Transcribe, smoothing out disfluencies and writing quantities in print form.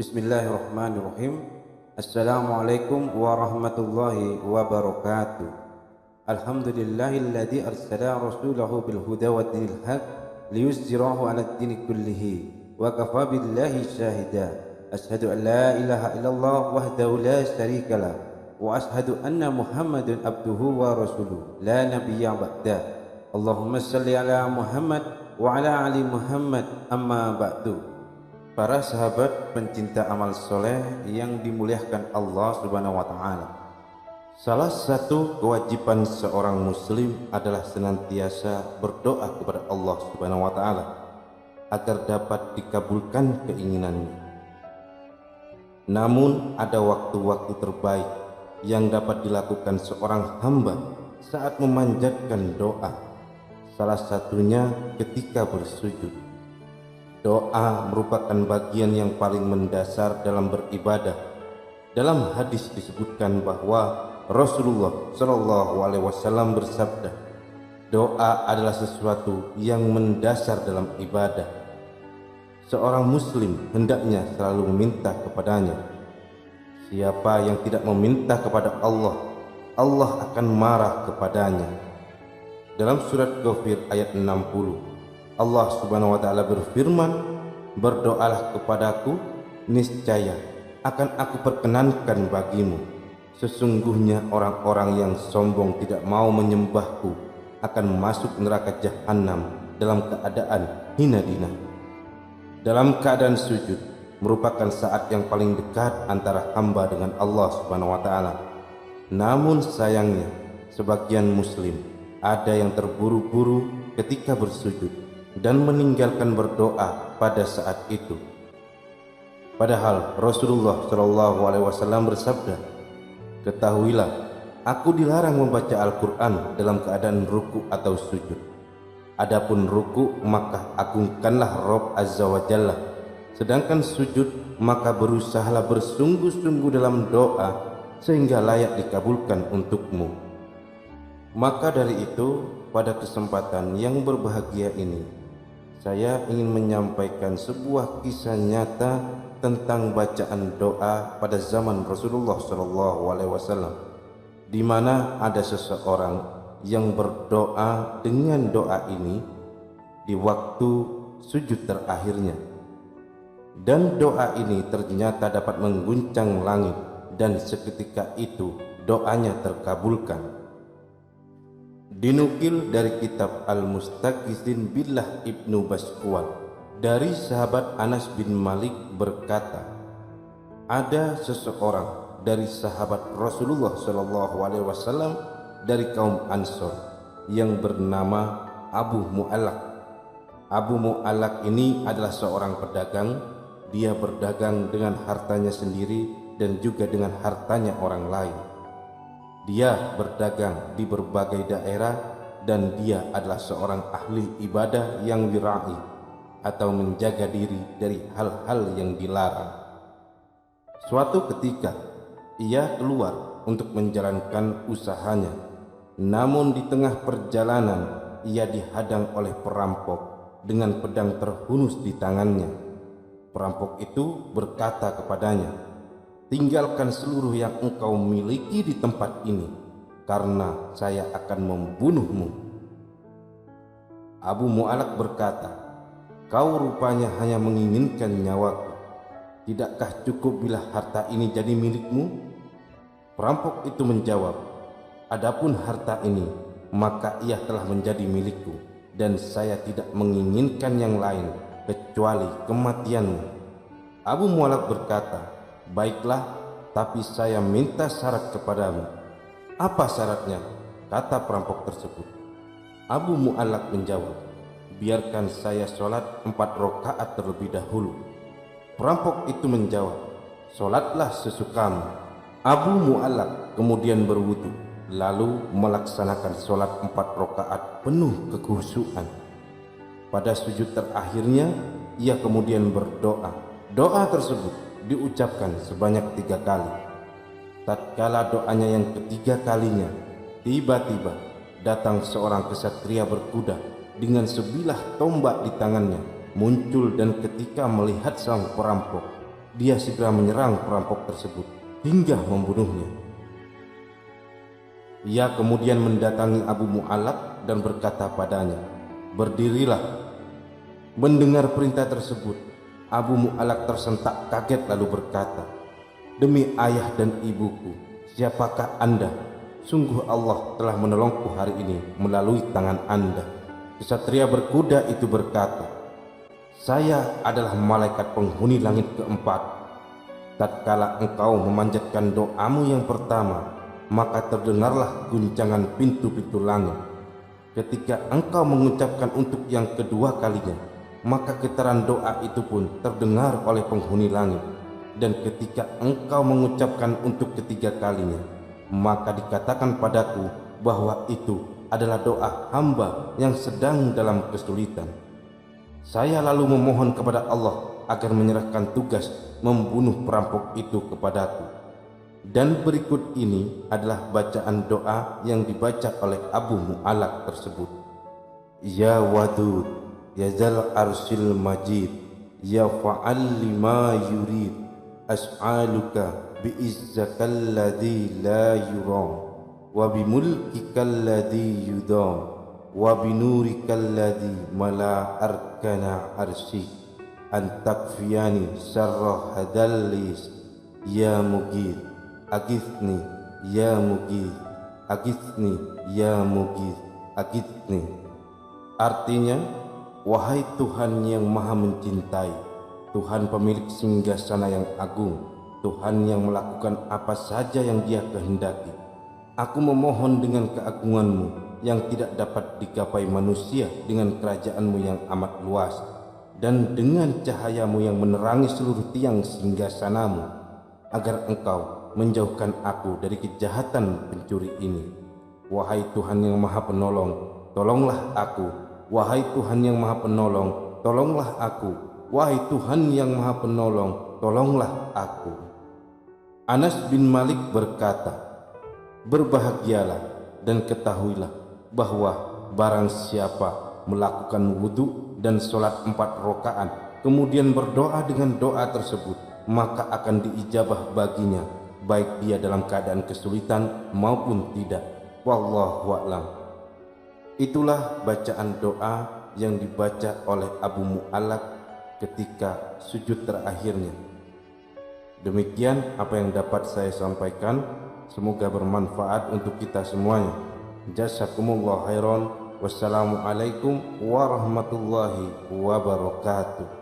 Bismillahirrahmanirrahim. Assalamualaikum warahmatullahi wabarakatuh. Alhamdulillahilladzi arsala rasulahu bil huda wa dinil haq liyuzhirahu 'alad dini kullihi wa kafa billahi syahida. Asyhadu an la ilaha illallah wahdahu la syarikalah wa asyhadu anna Muhammadan abduhu wa rasuluh la nabiyya ba'da. Allahumma shalli ala Muhammad wa ala ali Muhammad amma ba'du. Para sahabat pencinta amal soleh yang dimuliakan Allah Subhanahu wa Ta'ala, salah satu kewajiban seorang Muslim adalah senantiasa berdoa kepada Allah Subhanahu wa Ta'ala agar dapat dikabulkan keinginannya. Namun, ada waktu-waktu terbaik yang dapat dilakukan seorang hamba saat memanjatkan doa, salah satunya ketika bersujud. Doa merupakan bagian yang paling mendasar dalam beribadah. Dalam hadis disebutkan bahwa Rasulullah Shallallahu Alaihi Wasallam bersabda, doa adalah sesuatu yang mendasar dalam ibadah. Seorang Muslim hendaknya selalu meminta kepadanya. Siapa yang tidak meminta kepada Allah, Allah akan marah kepadanya. Dalam surat Ghafir ayat 60, Allah Subhanahu wa Ta'ala berfirman, berdoalah kepadaku, niscaya akan aku perkenankan bagimu. Sesungguhnya orang-orang yang sombong tidak mau menyembahku akan masuk neraka jahanam dalam keadaan hina dina. Dalam keadaan sujud merupakan saat yang paling dekat antara hamba dengan Allah Subhanahu wa Ta'ala. Namun sayangnya sebagian muslim ada yang terburu-buru ketika bersujud dan meninggalkan berdoa pada saat itu. Padahal Rasulullah Shallallahu Alaihi Wasallam bersabda, ketahuilah, aku dilarang membaca Al-Quran dalam keadaan ruku atau sujud. Adapun ruku maka agungkanlah Rabb Azza wa Jalla, sedangkan sujud maka berusahalah bersungguh-sungguh dalam doa sehingga layak dikabulkan untukmu. Maka dari itu, pada kesempatan yang berbahagia ini, saya ingin menyampaikan sebuah kisah nyata tentang bacaan doa pada zaman Rasulullah Shallallahu Alaihi Wasallam, di mana ada seseorang yang berdoa dengan doa ini di waktu sujud terakhirnya, dan doa ini ternyata dapat mengguncang langit, dan seketika itu doanya terkabulkan. Dinukil dari kitab Al-Mustaghitsin Billah Ibnu Baskwal dari sahabat Anas bin Malik berkata, ada seseorang dari sahabat Rasulullah Shallallahu Alaihi Wasallam dari kaum Ansor yang bernama Abu Mu'allaq. Abu Mu'allaq ini adalah seorang pedagang. Dia berdagang dengan hartanya sendiri dan juga dengan hartanya orang lain. Dia berdagang di berbagai daerah dan dia adalah seorang ahli ibadah yang wira'i atau menjaga diri dari hal-hal yang dilarang. Suatu ketika ia keluar untuk menjalankan usahanya, namun di tengah perjalanan ia dihadang oleh perampok dengan pedang terhunus di tangannya. Perampok itu berkata kepadanya, tinggalkan seluruh yang engkau miliki di tempat ini, karena saya akan membunuhmu. Abu Mu'allaq berkata, kau rupanya hanya menginginkan nyawaku. Tidakkah cukup bila harta ini jadi milikmu? Perampok itu menjawab, adapun harta ini, maka ia telah menjadi milikku, dan saya tidak menginginkan yang lain kecuali kematianmu. Abu Mu'allaq berkata, baiklah, tapi saya minta syarat kepadamu. Apa syaratnya? Kata perampok tersebut. Abu Mu'allaq menjawab, biarkan saya sholat 4 rakaat terlebih dahulu. Perampok itu menjawab, sholatlah sesukamu. Abu Mu'allaq kemudian berwudu, lalu melaksanakan sholat 4 rakaat penuh kekhusyuan. Pada sujud terakhirnya, ia kemudian berdoa. Doa tersebut diucapkan sebanyak 3 kali. Tatkala doanya yang ketiga kalinya, tiba-tiba datang seorang kesatria berkuda dengan sebilah tombak di tangannya muncul, dan ketika melihat sang perampok, dia segera menyerang perampok tersebut hingga membunuhnya. Ia kemudian mendatangi Abu Mu'allaq dan berkata padanya, "Berdirilah." Mendengar perintah tersebut, Abu Mu'allaq tersentak kaget lalu berkata, "Demi ayah dan ibuku, siapakah Anda? Sungguh Allah telah menolongku hari ini melalui tangan Anda." Kesatria berkuda itu berkata, "Saya adalah malaikat penghuni langit keempat. Tatkala engkau memanjatkan doamu yang pertama, maka terdengarlah guncangan pintu-pintu langit. Ketika engkau mengucapkan untuk yang kedua kalinya, maka getaran doa itu pun terdengar oleh penghuni langit. Dan ketika engkau mengucapkan untuk ketiga kalinya, maka dikatakan padaku bahwa itu adalah doa hamba yang sedang dalam kesulitan. Saya lalu memohon kepada Allah agar menyerahkan tugas membunuh perampok itu kepadaku." Dan berikut ini adalah bacaan doa yang dibaca oleh Abu Mu'allaq tersebut. "Ya Wadud, ya Zal Arsyil Majid, ya Fa'al lima yurid, as'aluka bi'izzakal ladzi la yuram, wa bimulkikal ladzi yudam, wa binurikal ladzi mala arkana arsy, an takfiyani syarra hadzal lis, ya Mughith, agithni ya Mughith, agithni ya Mughith, agithni." Artinya, wahai Tuhan yang maha mencintai, Tuhan pemilik singgasana yang agung, Tuhan yang melakukan apa saja yang Dia kehendaki, aku memohon dengan keagungan-Mu yang tidak dapat digapai manusia, dengan kerajaan-Mu yang amat luas, dan dengan cahaya-Mu yang menerangi seluruh tiang singgasana-Mu, agar Engkau menjauhkan aku dari kejahatan pencuri ini. Wahai Tuhan yang maha penolong, tolonglah aku. Wahai Tuhan yang maha penolong, tolonglah aku. Wahai Tuhan yang maha penolong, tolonglah aku. Anas bin Malik berkata, "Berbahagialah dan ketahuilah bahwa barang siapa melakukan wudhu dan sholat 4 rakaat, kemudian berdoa dengan doa tersebut, maka akan diijabah baginya, baik dia dalam keadaan kesulitan maupun tidak. Wallahu a'lam." Itulah bacaan doa yang dibaca oleh Abu Mu'allaq ketika sujud terakhirnya. Demikian apa yang dapat saya sampaikan. Semoga bermanfaat untuk kita semuanya. Jazakumullah khairan. Wassalamualaikum warahmatullahi wabarakatuh.